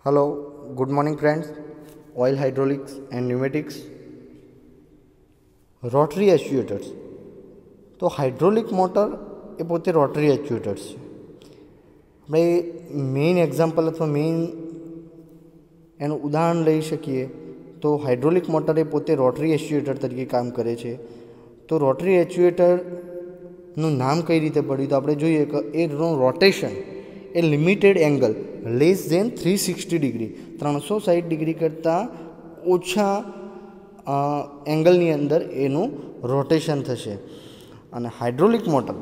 Hello good morning friends. Oil hydraulics and pneumatics rotary actuators. तो hydraulic motor ए पोते rotary actuators है। આપણે main example અથવા main એનું ઉદાહરણ લઈ શકીએ તો હાઇડ્રોલિક મોટર એ પોતે રોટરી એક્ચ્યુએટર તરીકે કામ કરે છે। તો રોટરી એક્ચ્યુએટરનું નામ કઈ રીતે પડ્યું તો આપણે જોઈએ કે એનું રોટેશન એ limited angle less than 360 degree 360 degree કરતાં ઓછા એંગલની અંદર એનું રોટેશન થશે। અને હાઇડ્રોલિક મોટર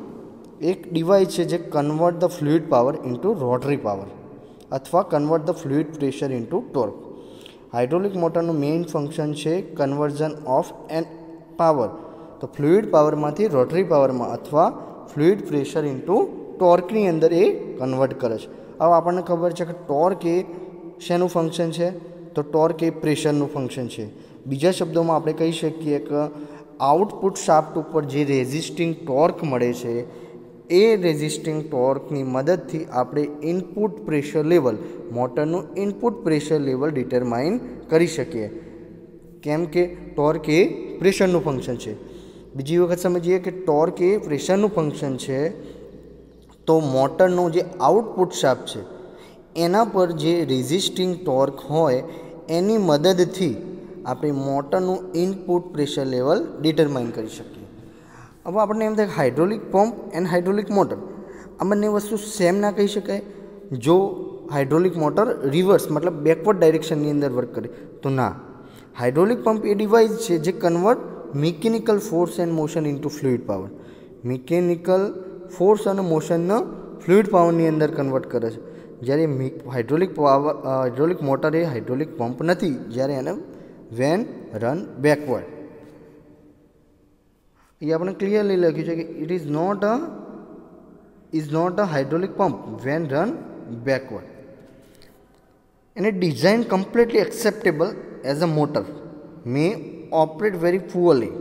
एक डिवाइस है जो convert the fluid power into rotary power अथवा convert the fluid pressure into torque. Hydraulic motor main function है कन्वर्जन ऑफ एन पावर, तो फ्लूइड पावर में रोटरी पावर में अथवा फ्लूइड प्रेशर इंटू टॉर्क नी अंदर ए कन्वर्ट करे। अब आपने खबर है कि टॉर्क ए शेनु फंक्शन है तो टॉर्क ए प्रेशरनु फंक्शन है। बीजा शब्दों में आप कही सकीए कि आउटपुट शाफ्ट पर जो रेजिस्टिंग टॉर्क मळे छे ए रेजिस्टिंग टॉर्कनी मददथी आपणे इनपुट प्रेशर लेवल मोटरनु इनपुट प्रेशर लेवल डिटरमाइन करी शकीए, केम के टॉर्क ए प्रेशरनु फंक्शन है। बीजी वखत समझिए कि टॉर्क ए प्रेशरनु फंक्शन है तो मोटरनो जे आउटपुट शाफ्ट है एना पर जे रेजिस्टिंग टॉर्क होय एनी मददथी आपणे मोटरनु इनपुट प्रेशर लेवल डिटरमाइन करी शकीए। अब आपने एम थे hydraulic pump and hydraulic motor आ बने वस्तु सेम ना कही शकाय। जो हाइड्रोलिक मोटर रिवर्स मतलब बेकवर्ड डायरेक्शन नी अंदर वर्क करे तो ना। हाइड्रोलिक पंप ए डिवाइस है जो convert mechanical force and motion into fluid power. Mechanical force और मोशन ने फ्लूइड पावर नी अंदर कन्वर्ट करे छे। ज्यारे हाइड्रोलिक मोटर ए हाइड्रोलिक पंप नहीं, ज्यारे एने वेन रन बेकवर्ड। ये आपने क्लियरली लख्यु है कि it is not a hydraulic pump when run backward and it design completely acceptable as a motor may operate very poorly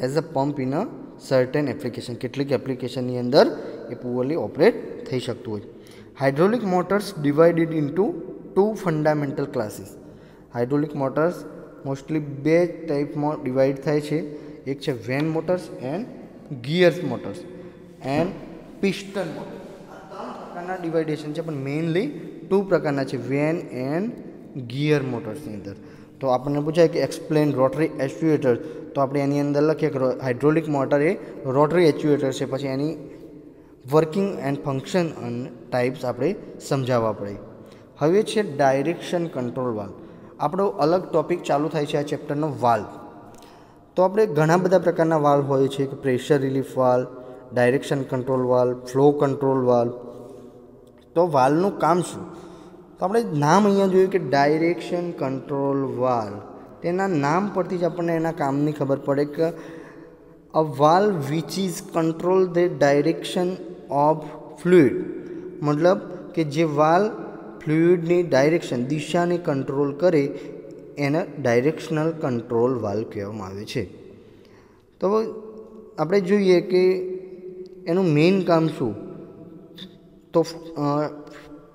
as a pump in a certain application. केटलीक application अंदर ये poorly operate थई शकतुं होय। Hydraulic motors divided into two fundamental classes. Hydraulic motors mostly बे type में divide थाय छे। एक है vane motors and gears motors and piston motor. आ 3 प्रकारना डिवाइडेशन है, पण मेनली 2 प्रकारना है वेन एंड गियर मोटर्स अंदर। तो आपने पूछा कि एक्सप्लेन रोटरी एक्चुएटर तो आप एनी अंदर लखीए कि हाइड्रोलिक मोटर ए रोटरी एक्चुएटर है, पछी any working and function and types आपणे समजाववा पड़े। हवे छे डायरेक्शन कंट्रोल वाल्व। आपणो अलग टॉपिक चालू थाय छे आ चेप्टरनो वाल्व। तो आपणे घणा बधा प्रकारना वाल्व होय छे कि pressure relief valve, direction control valve, flow control valve. तो वाल्वनुं काम शुं तो आपणे नाम अहींया जोयुं कि डायरेक्शन कंट्रोल वाल्व। तेना नाम परथी ज आपणे एना कामनी खबर पड़े कि a valve which is control the direction of fluid. मतलब कि जे वाल्व फ्लूइडनी डायरेक्शन दिशा ने कंट्रोल करे एने डायरेक्शनल कंट्रोल वाल्व कहेवामां आवे छे। तो आपणे जोईए कि एनुं मेन काम शुं तो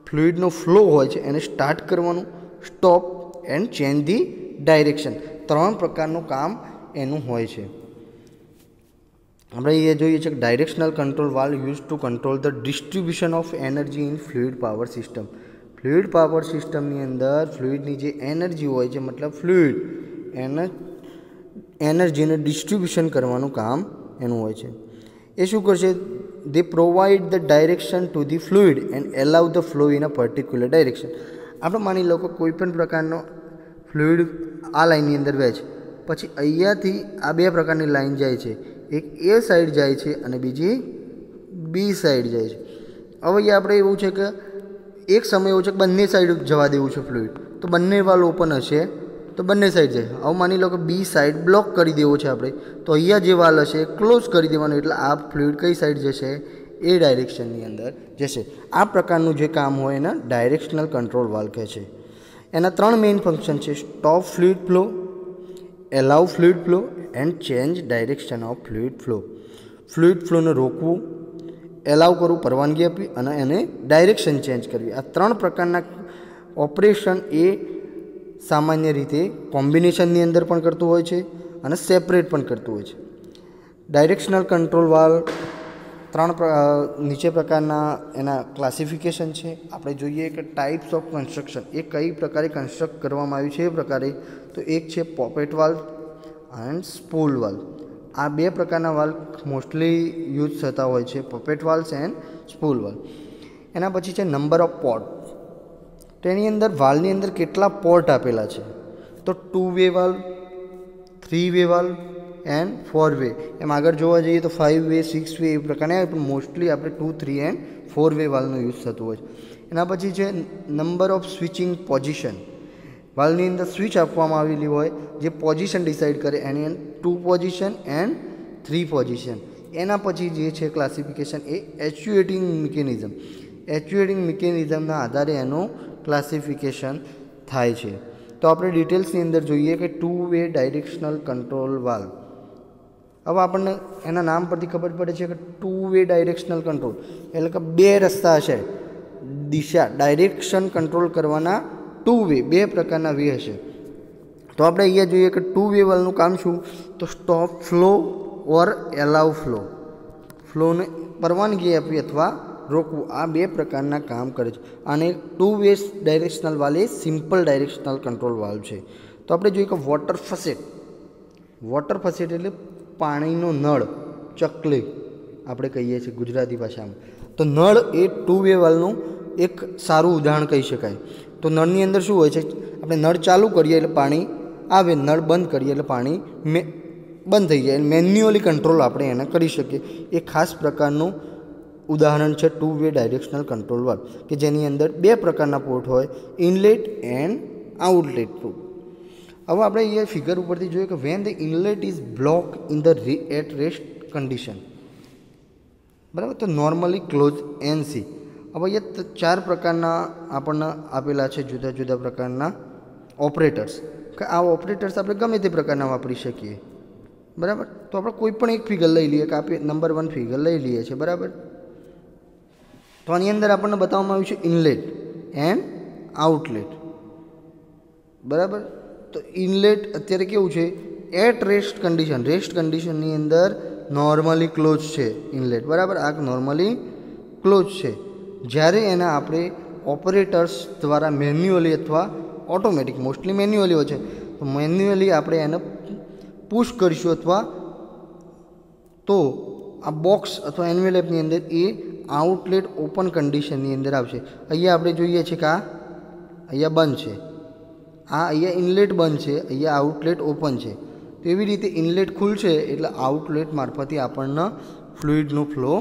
फ्लूइडनो फ्लो होय छे एने स्टार्ट करवानुं, stop and change the direction. 3 प्रकारनुं काम एनुं होय छे। આપણે ये જોઈએ છે directional control valve use to control the distribution of energy in fluid power system. Fluid power system अंदर फ्लूइडनी जे एनर्जी होय छे मतलब फ्लूइड एने एनर्जी ने डिस्ट्रीब्यूशन करवानुं काम एनुं होय छे। ए शुं करशे they provide the direction to the fluid and allow the flow in a particular direction. आपणे मानी लो कि कोईपण प्रकारनो फ्लूइड आ लाइननी अंदर वहे छे, पछी अहींयाथी आ 2 प्रकारनी लाइन जाय छे, एक ए साइड जाय छे अने बीजी बी साइड जाय छे। हवे आपणे एवुं छे कि एक समय एवुं छे कि बंने साइड जवा देवुं छे फ्लूइड तो बंने वाल्व ओपन हशे तो बंने साइड जाए। हवे मानी लो कि बी साइड ब्लॉक करी देवो छे आपणे तो अहींया जे वाल्व हशे क्लोज करी देवानो एटले आ फ्लूइड कई साइड जशे ए डायरेक्शननी अंदर जशे। आ प्रकारनुं जे काम होय एने डायरेक्शनल कंट्रोल वाल्व कहे छे। एना 3 मेन फंक्शन छे stop fluid flow, allow fluid flow and change direction of fluid flow. Fluid flow ने रोकवुं, एलाउ करवुं परवानगी आपी अने एने डायरेक्शन चेन्ज करवी। आ 3 प्रकारना ઓપરેશન એ સામાન્ય રીતે કોમ્બિનેશનની અંદર પણ કરતું હોય છે અને સેપરેટ પણ કરતું હોય છે. ડાયરેક્શનલ કંટ્રોલ વાલ્વ નીચે પ્રકારના એના ક્લાસિફિકેશન છે. આપણે જોઈએ કે ટાઈપ્સ ઓફ કન્સ્ટ્રક્શન, એ કઈ પ્રકારે કન્સ્ટ્રક્ટ કરવામાં આવ્યું છે એ પ્રકારે. તો એક છે poppet valve and spool valve. આ બે પ્રકારના વાલ્વ મોસ્ટલી યુઝ થતા હોય છે, પોપેટ વાલ્વ્સ એન્ડ સ્પૂલ વાલ્વ. એના પછી છે નંબર ઓફ પોર્ટ. તેની અંદર વાલ્વની અંદર કેટલા પોર્ટ આપેલા છે, તો 2 way valve, 3 way valve and 4 way. એમ આગળ જોવા જઈએ તો 5 વે, 6 વે એ પ્રકારના, પણ મોસ્ટલી આપણે 2, 3 એન્ડ 4 વે વાલ્વનો યુઝ થતો હોય છે. એના પછી છે નંબર ઓફ સ્વિચિંગ પોઝિશન. વાલ્વની અંદર સ્વિચ આપવામાં આવેલી હોય જે પોઝિશન ડિસાઇડ કરે, એની અંદર 2 પોઝિશન એન્ડ 3 પોઝિશન. એના પછી જે છે ક્લાસિફિકેશન એ એક્ચ્યુએટિંગ મિકેનિઝમ. એક્ચ્યુએટિંગ મિકેનિઝમના આધારે એનું ક્લાસિફિકેશન થાય છે. તો આપણે ડિટેલ્સની અંદર જોઈએ કે 2 વે ડાયરેક્શનલ કંટ્રોલ વાલ્વ. હવે આપણને એના નામ પરથી ખબર પડે છે કે 2 વે ડાયરેક્શનલ કંટ્રોલ એટલે કે બે રસ્તા હશે, દિશા ડાયરેક્શન કંટ્રોલ કરવાના 2 વે, બે પ્રકારના વે હશે. તો આપણે અહીંયા જોઈએ કે 2 વે વાલ્વનું કામ શું, તો સ્ટોપ ફ્લો ઓર એલાવ ફ્લો. ફ્લોને પરવાનગી આપવી અથવા રોકવું, આ બે પ્રકારના કામ કરે છે. અને 2 વે ડાયરેક્શનલ વાલ્વ એ સિમ્પલ ડાયરેક્શનલ કંટ્રોલ વાલ્વ છે. તો આપણે જોઈએ કે વોટર ફસેટ. વોટર ફસેટ એટલે પાણીનો નળ, ચકલી આપણે કહીએ છીએ ગુજરાતી ભાષામાં. તો નળ એ 2 વે વાલ્વનું એક સારું ઉદાહરણ કહી શકાય. તો નળની અંદર શું હોય છે, આપણે નળ ચાલુ કરીએ એટલે પાણી આવે, નળ બંધ કરીએ એટલે પાણી બંધ થઈ જાય. મેન્યુઅલી કંટ્રોલ આપણે એને કરી શકીએ. એ ખાસ પ્રકારનું ઉદાહરણ છે 2 વે ડાયરેક્શનલ કંટ્રોલ વાલ્વ, કે જેની અંદર બે પ્રકારના પોર્ટ હોય, ઇનલેટ એન્ડ આઉટલેટ પોર્ટ. હવે આપણે અહીંયા ફિગર ઉપરથી જોઈએ કે when the inlet is block in the at rest condition, બરાબર, તો નોર્મલી ક્લોઝ એનસી. હવે અહીંયા 4 પ્રકારના આપણને આપેલા છે, જુદા જુદા પ્રકારના ઓપરેટર્સ, કે આ ઓપરેટર્સ આપણે ગમે તે પ્રકારના વાપરી શકીએ, બરાબર. તો આપણે કોઈ પણ એક ફિગર લઈ લઈએ, કે આપણે નંબર 1 ફિગર લઈ લઈએ છીએ, બરાબર. તો આની અંદર આપણને બતાવવામાં આવ્યું છે ઇનલેટ એન્ડ આઉટલેટ, બરાબર. તો ઇનલેટ અત્યારે કેવું છે, એટ રેસ્ટ કન્ડિશન, રેસ્ટ કન્ડિશનની અંદર નોર્મલી ક્લોઝ છે ઇનલેટ, બરાબર. આ નોર્મલી ક્લોઝ છે. જ્યારે એને આપણે ઓપરેટર્સ દ્વારા મેન્યુઅલી અથવા ઓટોમેટિક, મોસ્ટલી મેન્યુઅલી હોય છે, તો મેન્યુઅલી આપણે એને પુશ કરીશું અથવા તો આ બોક્સ અથવા એન્વેલપની અંદર એ આઉટલેટ ઓપન કન્ડિશનની અંદર આવશે. અહીંયા આપણે જોઈએ છીએ કે આ અહીંયા બંધ છે, આ અહીંયા ઇનલેટ બંધ છે, અહીંયા આઉટલેટ ઓપન છે. તો એવી રીતે ઇનલેટ ખુલશે એટલે આઉટલેટ મારફતે આપણને ફ્લુઇડનો ફ્લો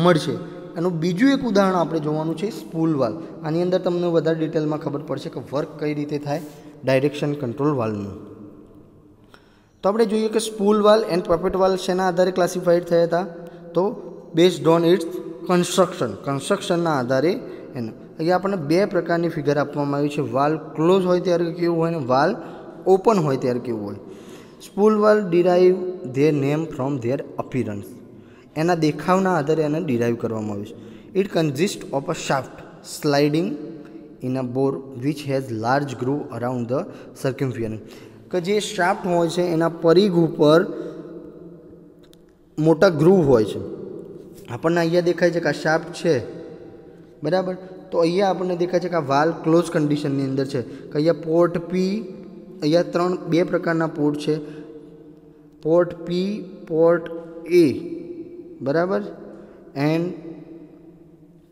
મળશે. એનું બીજું એક ઉદાહરણ આપણે જોવાનું છે સ્પૂલ વાલ્વ. આની અંદર તમને વધારે ડિટેલમાં ખબર પડશે કે વર્ક કઈ રીતે થાય ડાયરેક્શન કંટ્રોલ વાલ્વનું. તો આપણે જોઈએ કે spool valve and poppet valve શેના આધારે ક્લાસિફાઈડ થયા હતા, તો બેઝડ ઓન ઇટ્સ કન્સ્ટ્રક્શનના આધારે એને. અહીંયા આપણને બે પ્રકારની ફિગર આપવામાં આવી છે, વાલ્વ ક્લોઝ હોય ત્યારે કેવું હોય અને વાલ્વ ઓપન હોય ત્યારે કેવું હોય. Spool valve derive their name from their appearance. એના દેખાવના આધારે એને ડિરાઈવ કરવામાં આવ્યું છે. It consist of a shaft sliding in a bore which has large groove around the circumference. કે જે શાફ્ટ હોય છે એના પરિઘ ઉપર મોટા ગ્રુવ હોય છે. આપણને અહીંયા દેખાય છે કે આ શાફ્ટ છે, બરાબર. તો અહીંયા આપણને દેખાય છે કે આ વાલ્વ ક્લોઝ કન્ડિશનની અંદર છે, કે અહીંયા પોર્ટ પી, અહીંયા બે પ્રકારના પોર્ટ છે, પોર્ટ પી, પોર્ટ એ, બરાબર, એન્ડ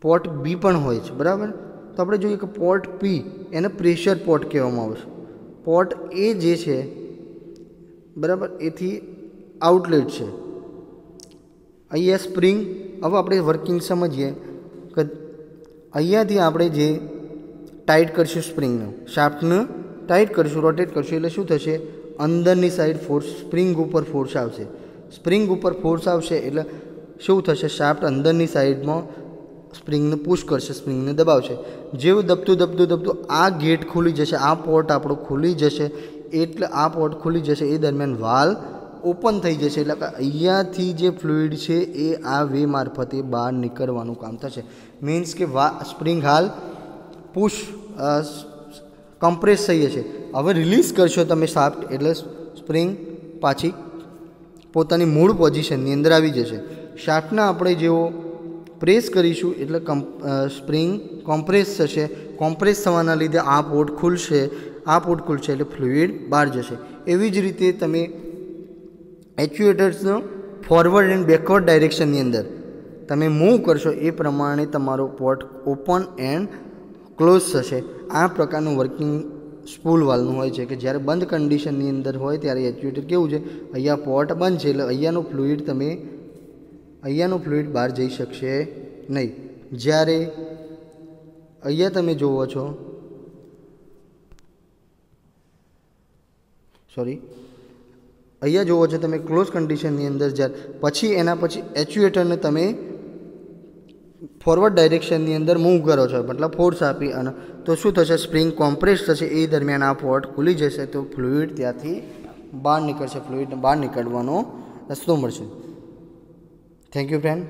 પોર્ટ બી પણ હોય છે, બરાબર. તો આપણે જોઈએ કે પોર્ટ પી એને પ્રેશર પોર્ટ કહેવામાં આવે છે. પોર્ટ એ જે છે, બરાબર, એથી આઉટલેટ છે. અહીંયા સ્પ્રિંગ, હવે આપણે વર્કિંગ સમજીએ કે અહીંયાથી આપણે જે ટાઈટ કરીશું સ્પ્રિંગને, શાફ્ટને ટાઈટ કરીશું, રોટેટ કરીશું એટલે શું થશે, અંદરની સાઈડ ફોર્સ, સ્પ્રિંગ ઉપર ફોર્સ આવશે. સ્પ્રિંગ ઉપર ફોર્સ આવશે એટલે શું થશે, શાફ્ટ અંદરની સાઈડમાં સ્પ્રિંગને પુશ કરશે, સ્પ્રિંગને દબાવશે. જેવું દબતું આ ગેટ ખુલી જશે, આ પોર્ટ આપણો ખુલી જશે, એટલે આ પોર્ટ ખુલી જશે એ દરમિયાન વાલ્વ ઓપન થઈ જશે. એટલે કે અહીંયાથી જે ફ્લુઇડ છે એ આ વે મારફતે બહાર નીકળવાનું કામ થશે. મીન્સ કે સ્પ્રિંગ હાલ પુશ કમ્પ્રેસ થઈ જશે. હવે રિલીઝ કરશો તમે શાફ્ટ એટલે સ્પ્રિંગ પાછી પોતાની મૂળ પોઝિશનની અંદર આવી જશે. શાફ્ટના આપણે જેવો પ્રેસ કરીશું એટલે સ્પ્રિંગ કોમ્પ્રેસ થશે. કોમ્પ્રેસ થવાના લીધે આ પોર્ટ ખુલશે. આ પોર્ટ ખુલશે એટલે ફ્લુઇડ બહાર જશે. એવી જ રીતે તમે એક્ચ્યુએટર્સનો ફોરવર્ડ એન્ડ બેકવર્ડ ડાયરેક્શનની અંદર તમે મૂવ કરશો એ પ્રમાણે તમારો પોર્ટ ઓપન એન્ડ ક્લોઝ થશે. આ પ્રકારનું વર્કિંગ સ્પૂલ વાલ્વનું હોય છે કે જ્યારે બંધ કન્ડિશનની અંદર હોય ત્યારે એક્ચ્યુએટર કેવું છે, અહીંયા પોર્ટ બંધ છે એટલે અહીંયાનું ફ્લુઇડ બહાર જઈ શકશે નહીં. જ્યારે અહીંયા તમે જુઓ છો અહીંયા જુઓ છો તમે ક્લોઝ કન્ડિશનની અંદર જ્યારે પછી એના પછી એક્ચ્યુએટરને તમે ફોરવર્ડ ડાયરેક્શનની અંદર મૂવ કરો છો મતલબ ફોર્સ આપી અને તો શું થશે, સ્પ્રિંગ કોમ્પ્રેસ થશે. એ દરમિયાન આ પોર્ટ ખુલી જશે તો ફ્લુઇડ ત્યાંથી બહાર નીકળશે. ફ્લુઇડ બહાર નીકળવાનો રસ્તો મળશે. Thank you friend.